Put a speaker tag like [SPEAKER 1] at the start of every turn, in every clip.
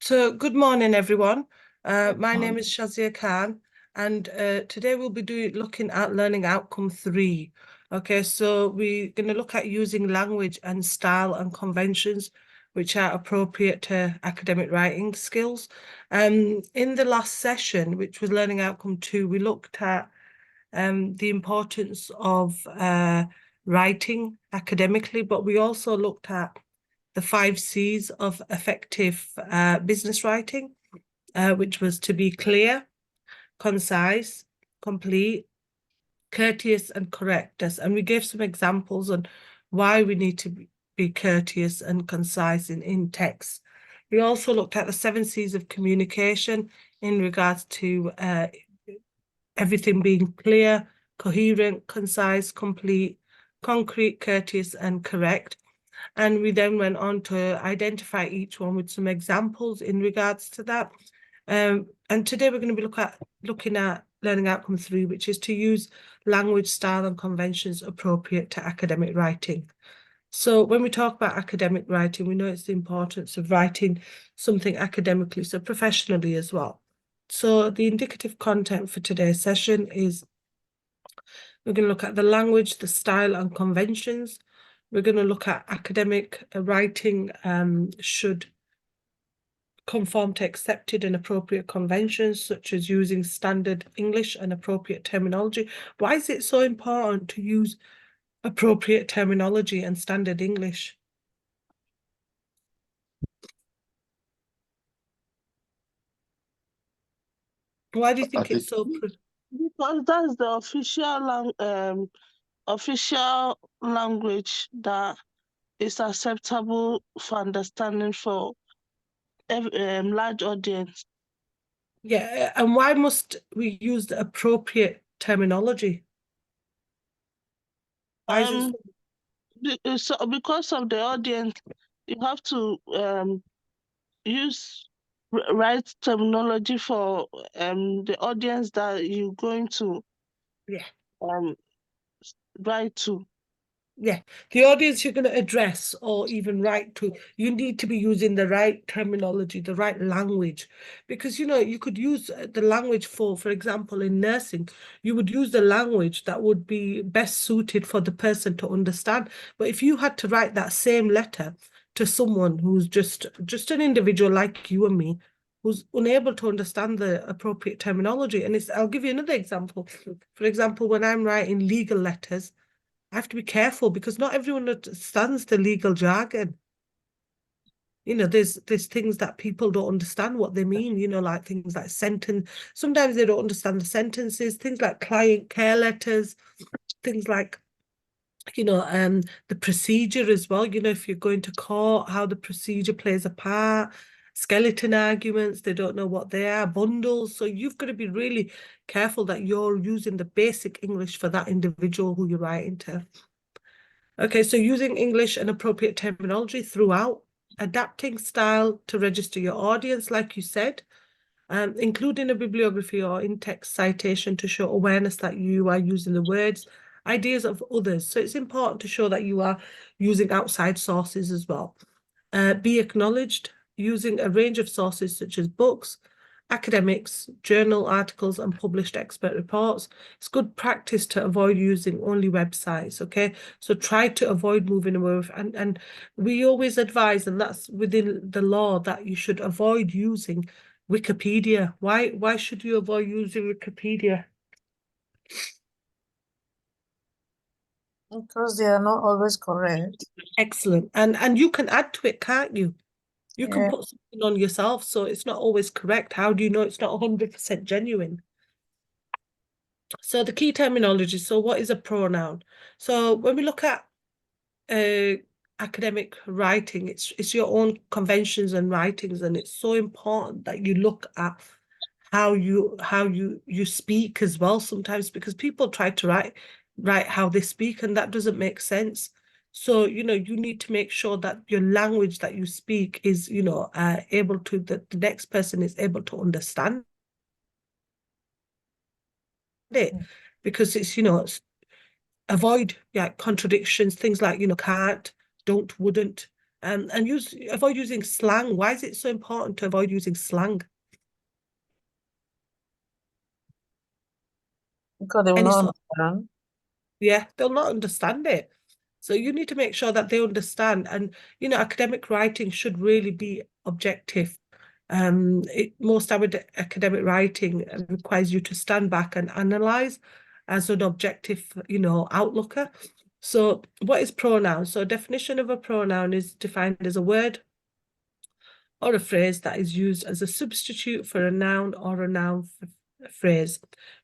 [SPEAKER 1] So, good morning, everyone. My name
[SPEAKER 2] morning.
[SPEAKER 1] is Shazia Khan, and today we'll be looking at learning outcome 3. Okay, so we're going to look at using language and style and conventions which are appropriate to academic writing skills. In the last session, which was learning outcome 2, we looked at the importance of writing academically, but we also looked at the 5 C's of effective business writing, which was to be clear, concise, complete, courteous, and correct. And we gave some examples on why we need to be courteous and concise in text. We also looked at the 7 C's of communication in regards to everything being clear, coherent, concise, complete, concrete, courteous, and correct. And we then went on to identify each one with some examples in regards to that. And today we're going to be looking at learning outcome 3, which is to use language, style, and conventions appropriate to academic writing. So when we talk about academic writing, we know it's the importance of writing something academically, so professionally as well. So the indicative content for today's session is we're going to look at the language, the style, and conventions. We're going to look at academic writing should conform to accepted and appropriate conventions, such as using standard English and appropriate terminology. Why is it so important to use appropriate terminology and standard English? Why do you think it's so?
[SPEAKER 2] Because that's the official language that is acceptable for understanding for large audience.
[SPEAKER 1] Yeah, and why must we use the appropriate terminology? Why is it
[SPEAKER 2] So because of the audience, you have to use right terminology for the audience that you're going to write to.
[SPEAKER 1] Yeah, the audience you're going to address or even write to, you need to be using the right terminology, the right language. Because, you could use the language for example, in nursing, you would use the language that would be best suited for the person to understand. But if you had to write that same letter to someone who's just an individual like you and me, who's unable to understand the appropriate terminology, and I'll give you another example. For example, when I'm writing legal letters, I have to be careful because not everyone understands the legal jargon. There's things that people don't understand what they mean, like things like sentence. Sometimes they don't understand the sentences, things like client care letters, things like, the procedure as well. If you're going to court, how the procedure plays a part, skeleton arguments, they don't know what they are, bundles. So you've got to be really careful that you're using the basic English for that individual who you're writing to. Okay, so using English and appropriate terminology throughout, adapting style to register your audience, like you said, including a bibliography or in-text citation to show awareness that you are using the words, ideas of others. So it's important to show that you are using outside sources as well. Be acknowledged using a range of sources such as books, academics, journal articles, and published expert reports. It's good practice to avoid using only websites, okay? So try to avoid moving away and we always advise, and that's within the law, that you should avoid using Wikipedia. Why should you avoid using Wikipedia?
[SPEAKER 3] Because they are not always correct.
[SPEAKER 1] Excellent. And you can add to it, can't you? You can put something on yourself, so it's not always correct. How do you know it's not 100% genuine? So the key terminology, so what is a pronoun? So when we look at academic writing, it's your own conventions and writings, and it's so important that you look at how you speak as well sometimes, because people try to write how they speak, and that doesn't make sense. So, you need to make sure that your language that you speak is, able to, the next person is able to understand it, because it's, avoid contradictions, things like, can't, don't, wouldn't, and avoid using slang. Why is it so important to avoid using slang?
[SPEAKER 3] Because they will
[SPEAKER 1] Any
[SPEAKER 3] not
[SPEAKER 1] sort
[SPEAKER 3] understand.
[SPEAKER 1] Yeah, they'll not understand it. So you need to make sure that they understand. And, academic writing should really be objective. Most academic writing requires you to stand back and analyze as an objective, outlooker. So what is pronoun? So definition of a pronoun is defined as a word or a phrase that is used as a substitute for a noun or a noun phrase,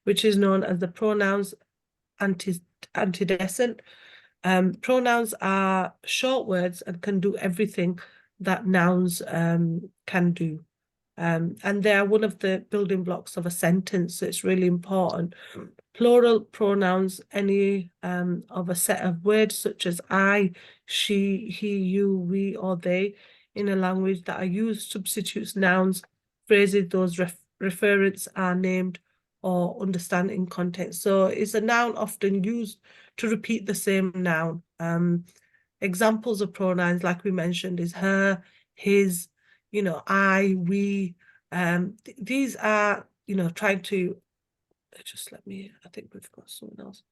[SPEAKER 1] which is known as the pronouns antecedent. Pronouns are short words and can do everything that nouns can do. And they are one of the building blocks of a sentence, so it's really important. Plural pronouns, any of a set of words such as I, she, he, you, we, or they in a language that are used substitutes nouns, phrases those referents are named or understand in context. So is a noun often used to repeat the same noun? Examples of pronouns, like we mentioned, is her, his, I, we. These are, trying to just I think we've got someone else.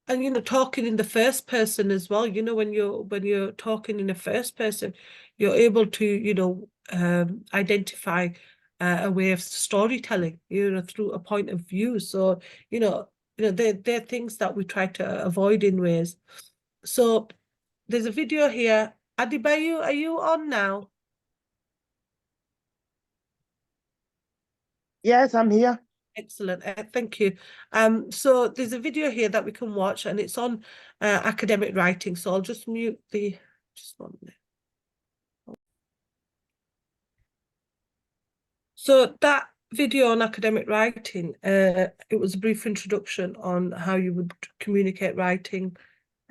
[SPEAKER 1] And talking in the first person as well, when you're talking in the first person, you're able to identify a way of storytelling, through a point of view. So they're things that we try to avoid in ways. So there's a video here. Adibayu, are you on now?
[SPEAKER 4] Yes, I'm here.
[SPEAKER 1] Excellent, thank you. So there's a video here that we can watch, and it's on academic writing. So I'll just mute just 1 minute. So that video on academic writing, it was a brief introduction on how you would communicate writing,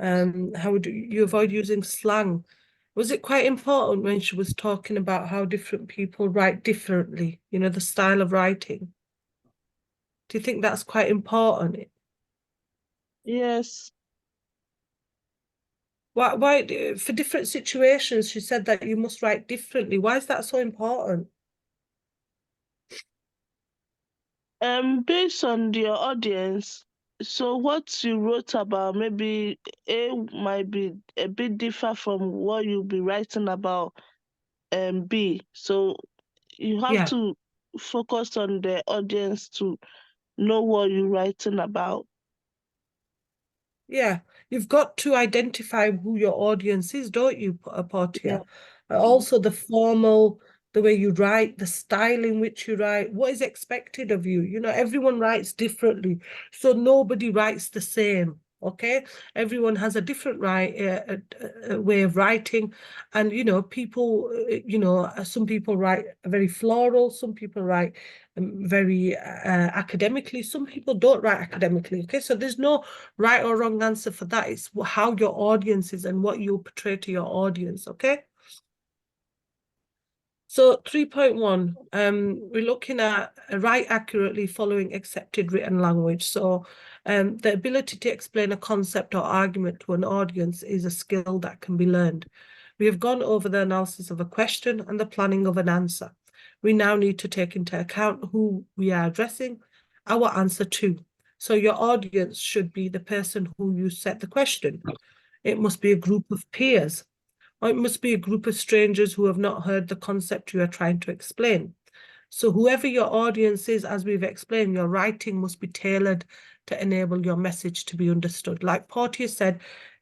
[SPEAKER 1] how would you avoid using slang. Was it quite important when she was talking about how different people write differently, the style of writing? Do you think that's quite important?
[SPEAKER 2] Yes.
[SPEAKER 1] Why for different situations, she said that you must write differently. Why is that so important?
[SPEAKER 2] Based on your audience, so what you wrote about, maybe A might be a bit different from what you'll be writing about B. So you have
[SPEAKER 1] Yeah.
[SPEAKER 2] to focus on the audience to know what you're writing about.
[SPEAKER 1] Yeah, you've got to identify who your audience is, don't you, Portia?
[SPEAKER 2] Yeah.
[SPEAKER 1] Also, the formal, the way you write, the style in which you write, what is expected of you. Everyone writes differently, so nobody writes the same. Okay, everyone has a different way of writing, and people, some people write very floral, some people write very academically, some people don't write academically. Okay, so there's no right or wrong answer for that. It's how your audience is and what you portray to your audience. Okay. So 3.1, we're looking at write accurately following accepted written language. So the ability to explain a concept or argument to an audience is a skill that can be learned. We have gone over the analysis of a question and the planning of an answer. We now need to take into account who we are addressing our answer to. So your audience should be the person who you set the question. It must be a group of peers, or it must be a group of strangers who have not heard the concept you are trying to explain. So whoever your audience is, as we've explained, your writing must be tailored to enable your message to be understood. Like Portia said,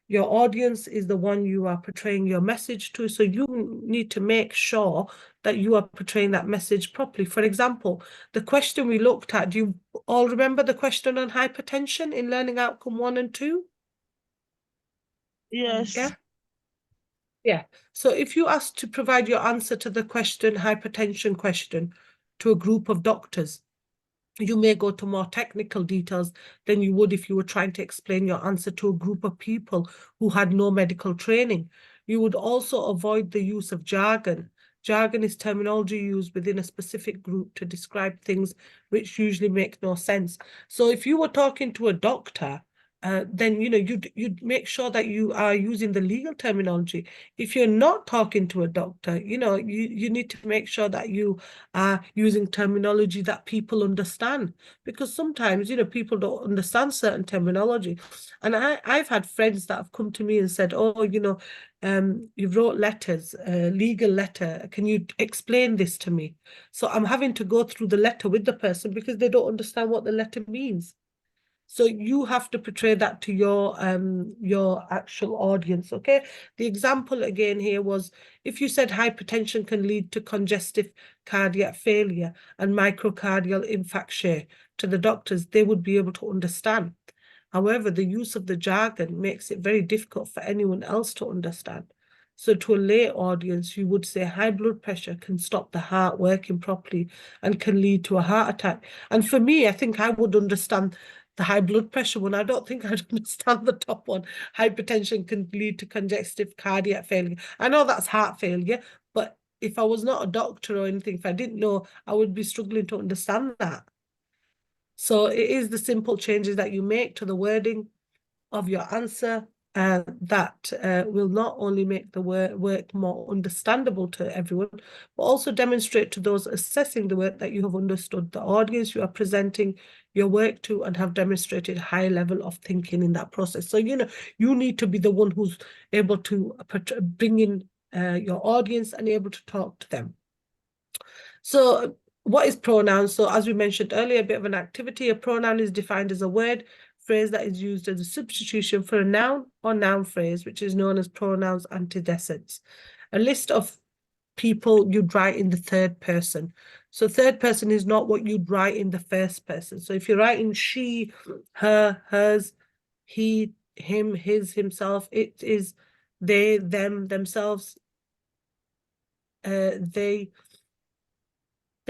[SPEAKER 1] your audience is the one you are portraying your message to, so you need to make sure that you are portraying that message properly. For example, the question we looked at, do you all remember the question on hypertension in learning outcome 1 and 2?
[SPEAKER 2] Yes.
[SPEAKER 1] Yeah. Yeah. So if you ask to provide your answer to the hypertension question, to a group of doctors, you may go to more technical details than you would if you were trying to explain your answer to a group of people who had no medical training. You would also avoid the use of jargon. Jargon is terminology used within a specific group to describe things which usually make no sense. So if you were talking to a doctor then you'd make sure that you are using the legal terminology. If you're not talking to a doctor, you need to make sure that you are using terminology that people understand, because sometimes people don't understand certain terminology. And I've had friends that have come to me and said, oh, you wrote letters, legal letter, can you explain this to me? So I'm having to go through the letter with the person because they don't understand what the letter means. So you have to portray that to your actual audience, okay? The example again here was, if you said hypertension can lead to congestive cardiac failure and myocardial infarction to the doctors, they would be able to understand. However, the use of the jargon makes it very difficult for anyone else to understand. So to a lay audience, you would say high blood pressure can stop the heart working properly and can lead to a heart attack. And for me, I think I would understand the high blood pressure one. I don't think I'd understand the top one. Hypertension can lead to congestive cardiac failure. I know that's heart failure, but if I was not a doctor or anything, if I didn't know, I would be struggling to understand that. So it is the simple changes that you make to the wording of your answer that will not only make the work more understandable to everyone, but also demonstrate to those assessing the work that you have understood the audience you are presenting your work to and have demonstrated high level of thinking in that process. So, you need to be the one who's able to bring in your audience and able to talk to them. So what is pronouns? So as we mentioned earlier, a bit of an activity. A pronoun is defined as a word, phrase that is used as a substitution for a noun or noun phrase, which is known as pronouns antecedents. A list of people you'd write in the third person. So third person is not what you'd write in the first person. So if you're writing she, her, hers, he, him, his, himself, it is they, them, themselves, they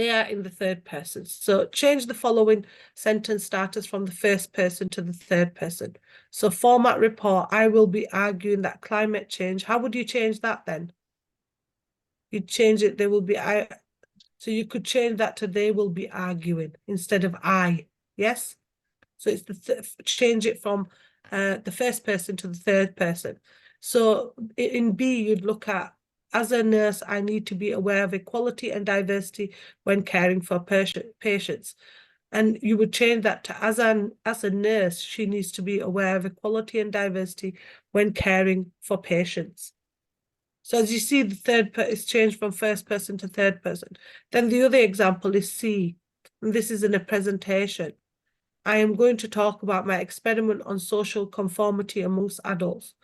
[SPEAKER 1] are in the third person. So change the following sentence starters from the first person to the third person. So format report, I will be arguing that climate change. How would you change that then? You'd change it, they will be, so you could change that to they will be arguing instead of I, yes? So it's change it from the first person to the third person. So in B, you'd look at, as a nurse, I need to be aware of equality and diversity when caring for patients. And you would change that to, as a nurse, she needs to be aware of equality and diversity when caring for patients. So as you see, the third person is changed from first person to third person. Then the other example is C, and this is in a presentation. I am going to talk about my experiment on social conformity amongst adults.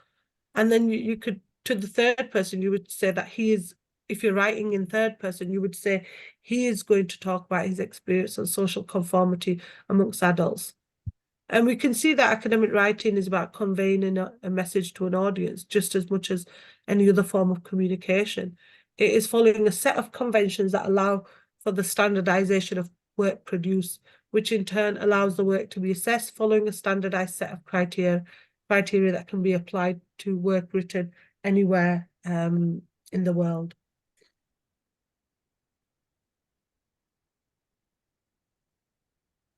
[SPEAKER 1] And then you could, to the third person, you would say that he is, if you're writing in third person, you would say he is going to talk about his experience on social conformity amongst adults. And we can see that academic writing is about conveying a message to an audience just as much as any other form of communication. It is following a set of conventions that allow for the standardization of work produced, which in turn allows the work to be assessed following a standardized set of criteria that can be applied to work written anywhere in the world.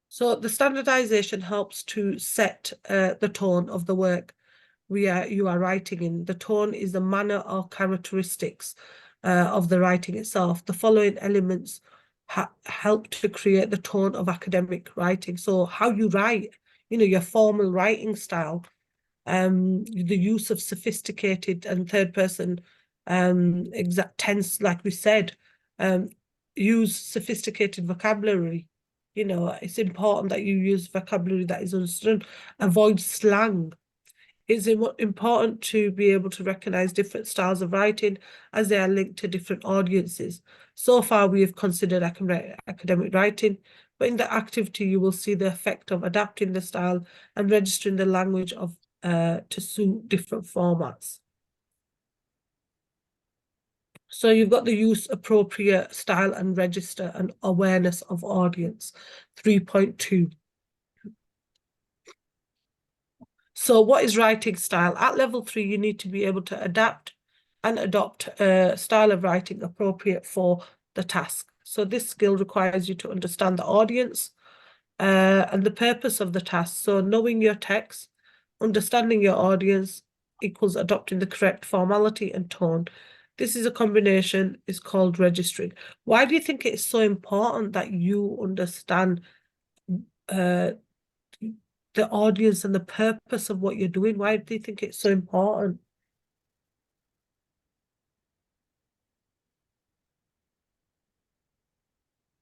[SPEAKER 1] So the standardization helps to set the tone of the work you are writing in. The tone is the manner or characteristics of the writing itself. The following elements help to create the tone of academic writing. So how you write, your formal writing style, the use of sophisticated and third person exact tense, like we said, use sophisticated vocabulary. It's important that you use vocabulary that is understood. Avoid slang. It's important to be able to recognize different styles of writing as they are linked to different audiences. So far, we have considered academic writing, but in the activity, you will see the effect of adapting the style and registering the language of to suit different formats. So you've got the use appropriate style and register and awareness of audience, 3.2. So what is writing style? At level 3, you need to be able to adapt and adopt a style of writing appropriate for the task. So this skill requires you to understand the audience and the purpose of the task. So knowing your text, understanding your audience equals adopting the correct formality and tone. This is a combination, it's called registering. Why do you think it's so important that you understand the audience and the purpose of what you're doing? Why do you think it's so important?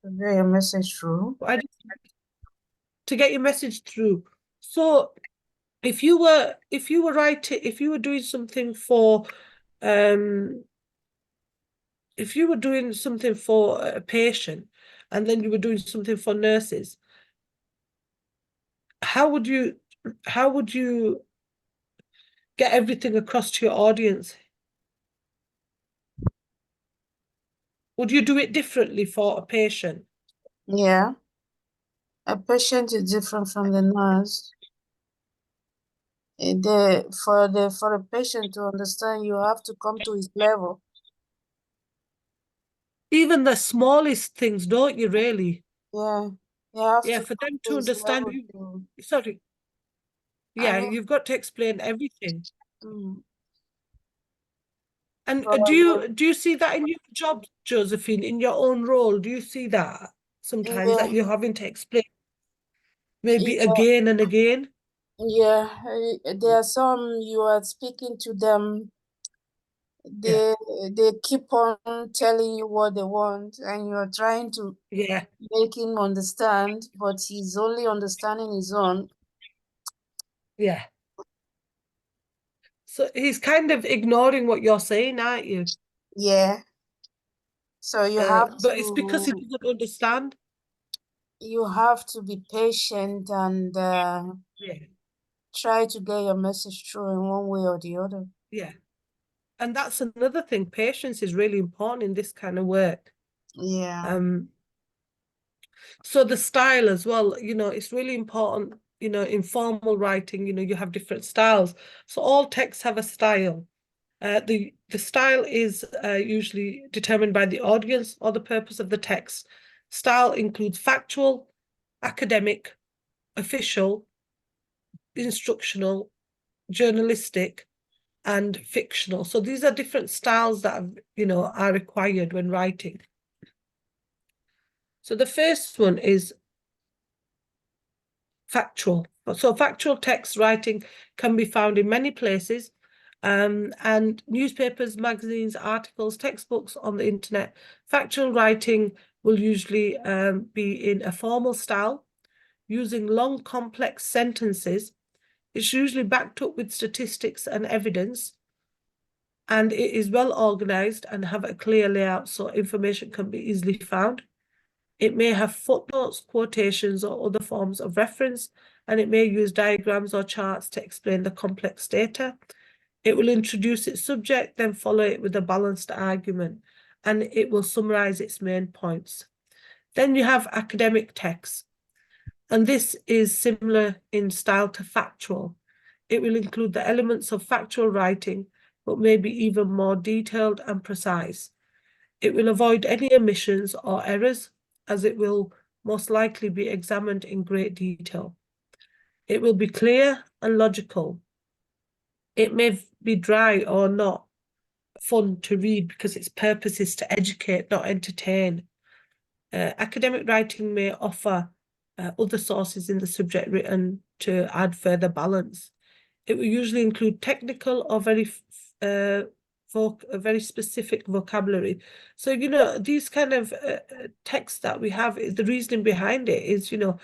[SPEAKER 3] To get your message through.
[SPEAKER 1] Why do you think to get your message through? So if you were writing, if you were doing something for if you were doing something for a patient and then you were doing something for nurses, how would you get everything across to your audience? Would you do it differently for a patient?
[SPEAKER 3] Yeah. A patient is different from the nurse. For a patient to understand, you have to come to his level.
[SPEAKER 1] Even the smallest things, don't you really?
[SPEAKER 3] Yeah. You have
[SPEAKER 1] Yeah,
[SPEAKER 3] to
[SPEAKER 1] for
[SPEAKER 3] come
[SPEAKER 1] them
[SPEAKER 3] to
[SPEAKER 1] to
[SPEAKER 3] his
[SPEAKER 1] understand
[SPEAKER 3] level
[SPEAKER 1] you.
[SPEAKER 3] to,
[SPEAKER 1] Sorry.
[SPEAKER 3] I
[SPEAKER 1] Yeah,
[SPEAKER 3] mean,
[SPEAKER 1] you've got to explain everything.
[SPEAKER 3] mm,
[SPEAKER 1] And
[SPEAKER 3] for
[SPEAKER 1] do you see that in your job, Josephine, in your own role? Do you see that sometimes
[SPEAKER 3] yeah,
[SPEAKER 1] that you're having to explain maybe
[SPEAKER 3] yeah,
[SPEAKER 1] again and again?
[SPEAKER 3] yeah. There are some you are speaking to them,
[SPEAKER 1] Yeah,
[SPEAKER 3] they keep on telling you what they want, and you're trying to
[SPEAKER 1] yeah,
[SPEAKER 3] make him understand, but he's only understanding his own.
[SPEAKER 1] yeah. So he's kind of ignoring what you're saying, aren't you?
[SPEAKER 3] Yeah. So
[SPEAKER 1] But it's because he doesn't understand.
[SPEAKER 3] you have to be patient and
[SPEAKER 1] Yeah,
[SPEAKER 3] try to get your message through in one way or the other.
[SPEAKER 1] yeah. And that's another thing. Patience is really important in this kind of work.
[SPEAKER 3] Yeah.
[SPEAKER 1] So the style as well, it's really important, in formal writing, you have different styles. So all texts have a style. The style is usually determined by the audience or the purpose of the text. Style includes factual, academic, official, instructional, journalistic, and fictional. So these are different styles that are required when writing. So the first one is factual. So factual text writing can be found in many places, and newspapers, magazines, articles, textbooks on the internet. Factual writing will usually be in a formal style, using long, complex sentences. It's usually backed up with statistics and evidence, and it is well organized and have a clear layout so information can be easily found. It may have footnotes, quotations, or other forms of reference, and it may use diagrams or charts to explain the complex data. It will introduce its subject, then follow it with a balanced argument, and it will summarize its main points. Then you have academic text, and this is similar in style to factual. It will include the elements of factual writing, but may be even more detailed and precise. It will avoid any omissions or errors, as it will most likely be examined in great detail. It will be clear and logical. It may be dry or not fun to read because its purpose is to educate, not entertain. Academic writing may offer other sources in the subject written to add further balance. It will usually include technical or a very specific vocabulary. So, these kind of texts that we have, the reasoning behind it is, it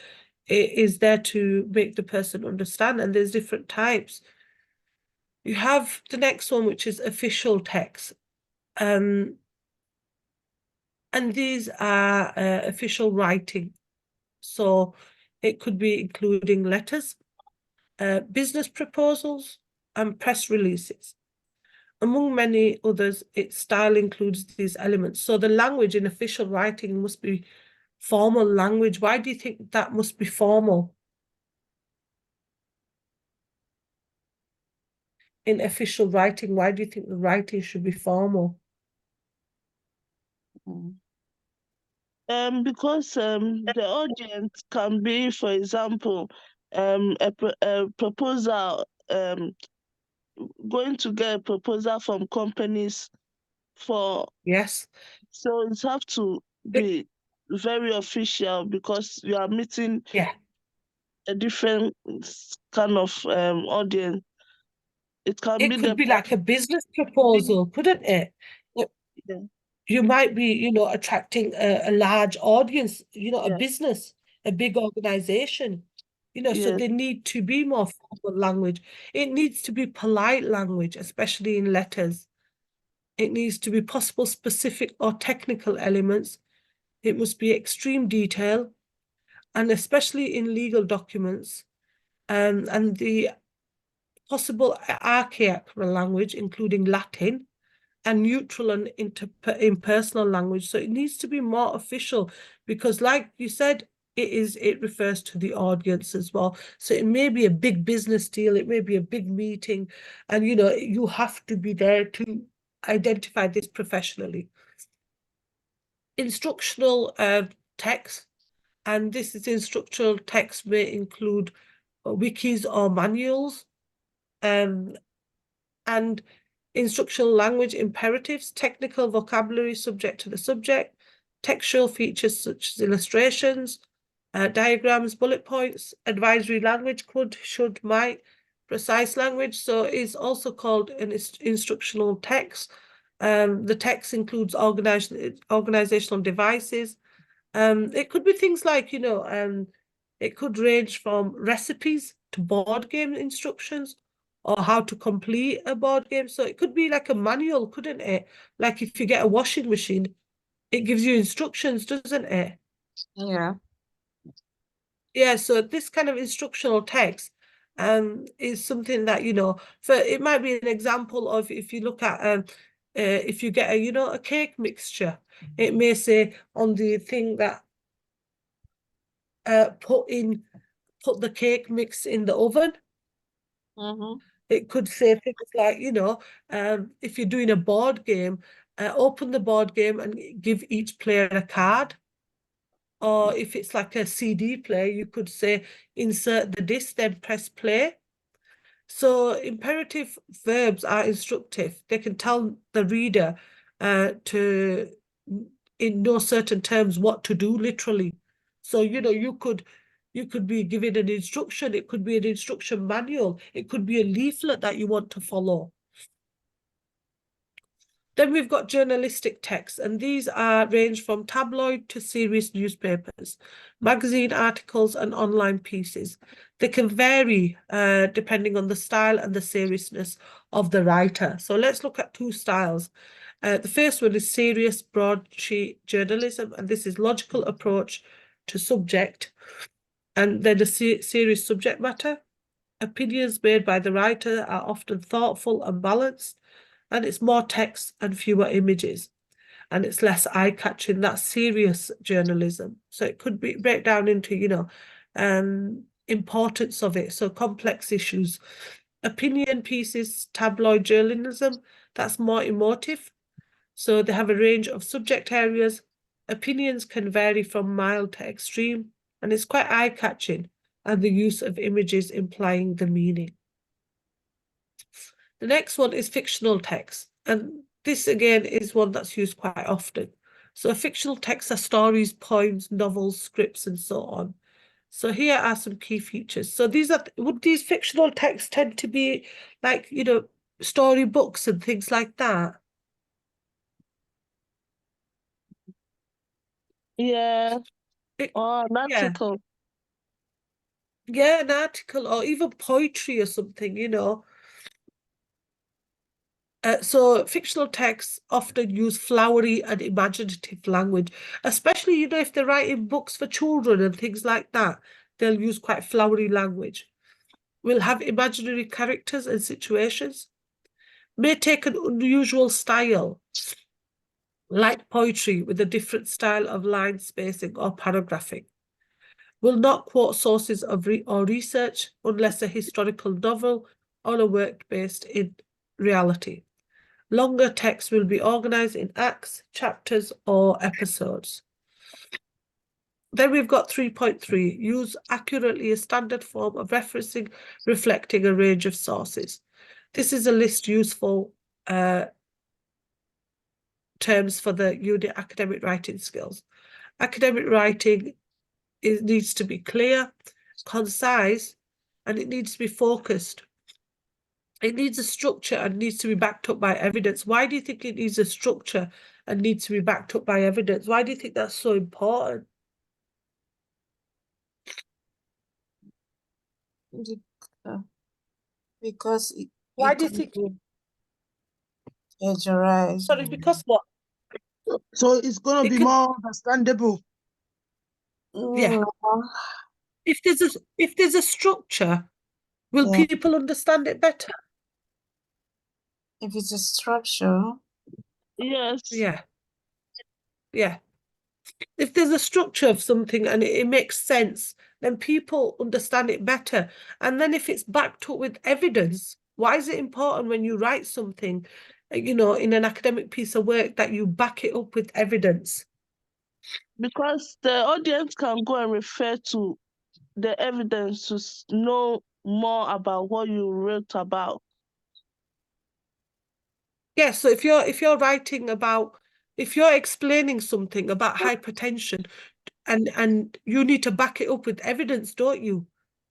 [SPEAKER 1] is there to make the person understand, and there's different types. You have the next one, which is official text. And these are official writing. So it could be including letters, business proposals, and press releases. Among many others, its style includes these elements. So the language in official writing must be formal language. Why do you think that must be formal? In official writing, why do you think the writing should be formal?
[SPEAKER 2] Because the audience can be, for example, a proposal going to get a proposal from companies for,
[SPEAKER 1] Yes.
[SPEAKER 2] so it have to be very official because you are meeting
[SPEAKER 1] Yeah.
[SPEAKER 2] a different kind of audience. It can be
[SPEAKER 1] It could
[SPEAKER 2] the
[SPEAKER 1] be like a business proposal, couldn't it?
[SPEAKER 2] yeah,
[SPEAKER 1] You might be, attracting a large audience, a
[SPEAKER 2] yeah,
[SPEAKER 1] business, a big organization, so
[SPEAKER 2] yeah,
[SPEAKER 1] they need to be more formal language. It needs to be polite language, especially in letters. It needs to be possible specific or technical elements. It must be extreme detail, and especially in legal documents, and the possible archaic language, including Latin, and neutral and impersonal language. So it needs to be more official because, like you said, it refers to the audience as well. So it may be a big business deal, it may be a big meeting, and you have to be there to identify this professionally. Instructional text, and this is instructional text may include wikis or manuals, and instructional language imperatives, technical vocabulary subject to the subject, textual features such as illustrations, diagrams, bullet points, advisory language, could, should, might, precise language. So it's also called an instructional text. The text includes organizational devices. It could be things like, it could range from recipes to board game instructions or how to complete a board game. So it could be like a manual, couldn't it? Like if you get a washing machine, it gives you instructions, doesn't it?
[SPEAKER 3] Yeah.
[SPEAKER 1] Yeah, so this kind of instructional text is something that, for it might be an example of if you look at if you get a cake mixture, it may say on the thing that put the cake mix in the oven.
[SPEAKER 3] Mm-hmm.
[SPEAKER 1] It could say things like, if you're doing a board game, open the board game and give each player a card. Or if it's like a CD player, you could say insert the disc, then press play. So imperative verbs are instructive. They can tell the reader to, in no certain terms, what to do literally. So, you could be given an instruction. It could be an instruction manual. It could be a leaflet that you want to follow. Then we've got journalistic texts, and these range from tabloid to serious newspapers, magazine articles, and online pieces. They can vary depending on the style and the seriousness of the writer. So let's look at two styles. The first one is serious broadsheet journalism, and this is logical approach to subject, and then a serious subject matter. Opinions made by the writer are often thoughtful and balanced, and it's more text and fewer images, and it's less eye-catching. That's serious journalism. So it could be break down into, importance of it. So complex issues. Opinion pieces, tabloid journalism, that's more emotive. So they have a range of subject areas. Opinions can vary from mild to extreme, and it's quite eye-catching, and the use of images implying the meaning. The next one is fictional text, and this again is one that's used quite often. So fictional texts are stories, poems, novels, scripts, and so on. So here are some key features. So would these fictional texts tend to be like, storybooks and things like that?
[SPEAKER 2] yeah,
[SPEAKER 1] It,
[SPEAKER 2] or an
[SPEAKER 1] yeah,
[SPEAKER 2] article.
[SPEAKER 1] yeah, an article or even poetry or something, So fictional texts often use flowery and imaginative language, especially, if they're writing books for children and things like that, they'll use quite flowery language. We'll have imaginary characters and situations, may take an unusual style, like poetry with a different style of line spacing or paragraphing. Will not quote sources of or research unless a historical novel or a work based in reality. Longer texts will be organized in acts, chapters, or episodes. Then we've got 3.3, use accurately a standard form of referencing reflecting a range of sources. This is a list useful terms for the unit academic writing skills. Academic writing needs to be clear, concise, and it needs to be focused. It needs a structure and needs to be backed up by evidence. Why do you think it needs a structure and needs to be backed up by evidence? Why do you think that's so important?
[SPEAKER 3] Because
[SPEAKER 1] Why
[SPEAKER 3] it
[SPEAKER 1] do you
[SPEAKER 3] can
[SPEAKER 1] think?
[SPEAKER 3] be plagiarized.
[SPEAKER 1] Sorry, because what?
[SPEAKER 4] So it's going to
[SPEAKER 1] It
[SPEAKER 4] be
[SPEAKER 1] can,
[SPEAKER 4] more understandable.
[SPEAKER 1] yeah. If there's a structure, will
[SPEAKER 3] Yeah.
[SPEAKER 1] people understand it better?
[SPEAKER 3] If it's a structure,
[SPEAKER 2] Yes.
[SPEAKER 1] Yeah. Yeah. If there's a structure of something and it makes sense, then people understand it better. And then if it's backed up with evidence, why is it important when you write something, in an academic piece of work that you back it up with evidence?
[SPEAKER 2] Because the audience can go and refer to the evidence to know more about what you wrote about.
[SPEAKER 1] Yeah, so if you're writing about, if you're explaining something about hypertension and you need to back it up with evidence, don't you?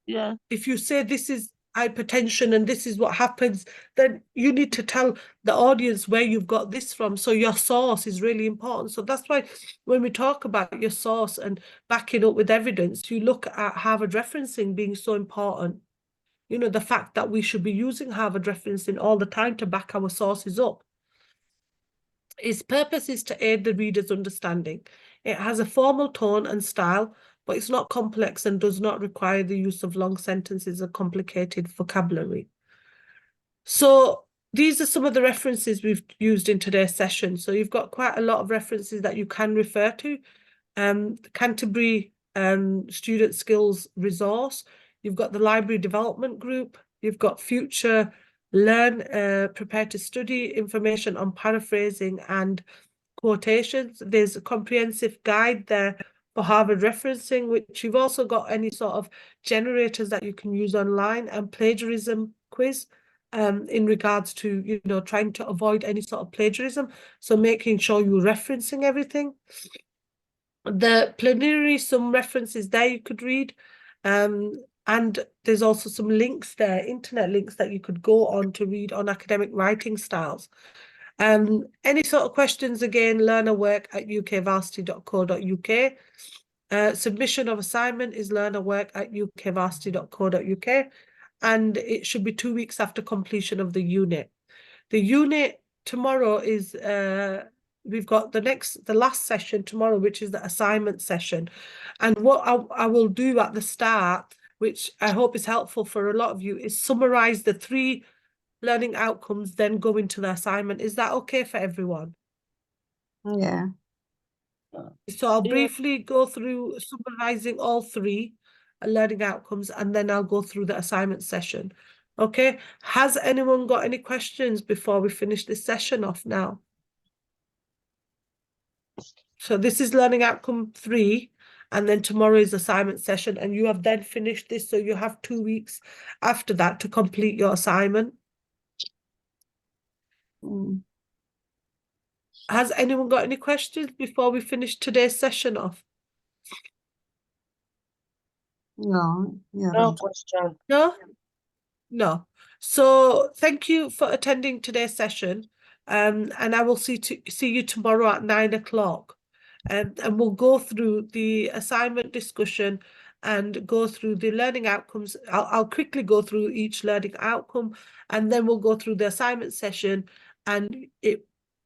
[SPEAKER 2] Yeah.
[SPEAKER 1] If you say this is hypertension and this is what happens, then you need to tell the audience where you've got this from. So your source is really important. So that's why when we talk about your source and backing up with evidence, you look at Harvard referencing being so important. The fact that we should be using Harvard referencing all the time to back our sources up. Its purpose is to aid the reader's understanding. It has a formal tone and style, but it's not complex and does not require the use of long sentences or complicated vocabulary. So these are some of the references we've used in today's session. So you've got quite a lot of references that you can refer to. The Canterbury Student Skills Resource. You've got the Library Development Group. You've got Future Learn, Prepare to Study, information on paraphrasing and quotations. There's a comprehensive guide there for Harvard referencing, which you've also got any sort of generators that you can use online, and plagiarism quiz in regards to, trying to avoid any sort of plagiarism. So making sure you're referencing everything. The plenary, some references there you could read. And there's also some links there, internet links that you could go on to read on academic writing styles. Any sort of questions, again, learnerwork@ukvarsity.co.uk. Submission of assignment is learnerwork@ukvarsity.co.uk, and it should be 2 weeks after completion of the unit. The unit tomorrow is we've got the last session tomorrow, which is the assignment session. And what I will do at the start, which I hope is helpful for a lot of you, is summarize the 3 learning outcomes, then go into the assignment. Is that okay for everyone?
[SPEAKER 3] yeah.
[SPEAKER 1] So I'll
[SPEAKER 2] Yeah.
[SPEAKER 1] briefly go through summarizing all 3 learning outcomes, and then I'll go through the assignment session. Okay, has anyone got any questions before we finish this session off now? So this is learning outcome 3, and then tomorrow is assignment session, and you have then finished this, so you have 2 weeks after that to complete your assignment. Has anyone got any questions before we finish today's session off?
[SPEAKER 3] No, yeah.
[SPEAKER 2] No question.
[SPEAKER 1] No? No. So thank you for attending today's session. And I will see you tomorrow at 9 o'clock. And we'll go through the assignment discussion and go through the learning outcomes. I'll quickly go through each learning outcome, and then we'll go through the assignment session, and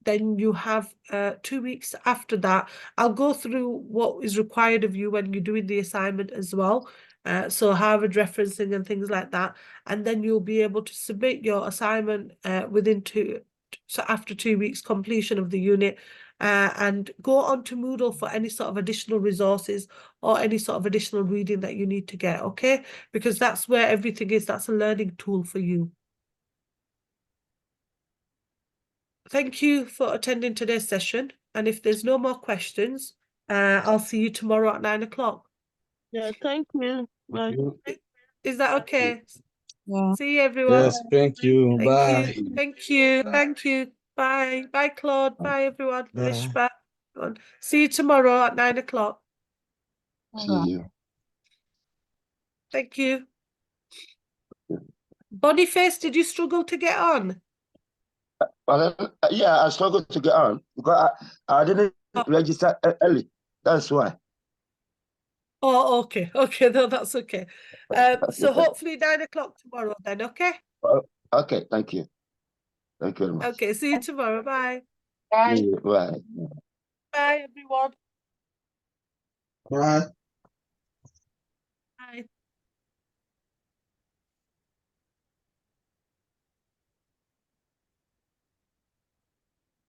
[SPEAKER 1] then you have 2 weeks after that. I'll go through what is required of you when you're doing the assignment as well. So Harvard referencing and things like that. And then you'll be able to submit your assignment so after 2 weeks completion of the unit, and go on to Moodle for any sort of additional resources or any sort of additional reading that you need to get, okay? Because that's where everything is. That's a learning tool for you. Thank you for attending today's session. And if there's no more questions, I'll see you tomorrow at 9 o'clock.
[SPEAKER 2] Yeah, thank you. Bye.
[SPEAKER 1] Is that okay?
[SPEAKER 3] Yeah.
[SPEAKER 1] See you, everyone.
[SPEAKER 5] Yes, thank you.
[SPEAKER 1] Thank
[SPEAKER 5] Bye.
[SPEAKER 1] you. Thank you. Thank you. Bye. Bye, Claude. Bye, everyone.
[SPEAKER 5] Bye.
[SPEAKER 1] Ishba. See you tomorrow at 9 o'clock.
[SPEAKER 3] Alright.
[SPEAKER 5] See you.
[SPEAKER 1] Thank you. Boniface, did you struggle to get on?
[SPEAKER 6] Well, yeah, I struggled to get on because I didn't
[SPEAKER 1] Oh.
[SPEAKER 6] register early. That's why.
[SPEAKER 1] Oh, okay. Okay, no, that's okay. So hopefully 9 o'clock tomorrow then, okay?
[SPEAKER 6] Okay, thank you. Thank you very much.
[SPEAKER 1] Okay, see you tomorrow. Bye.
[SPEAKER 6] See you. Bye.
[SPEAKER 1] Bye, everyone.
[SPEAKER 5] Bye.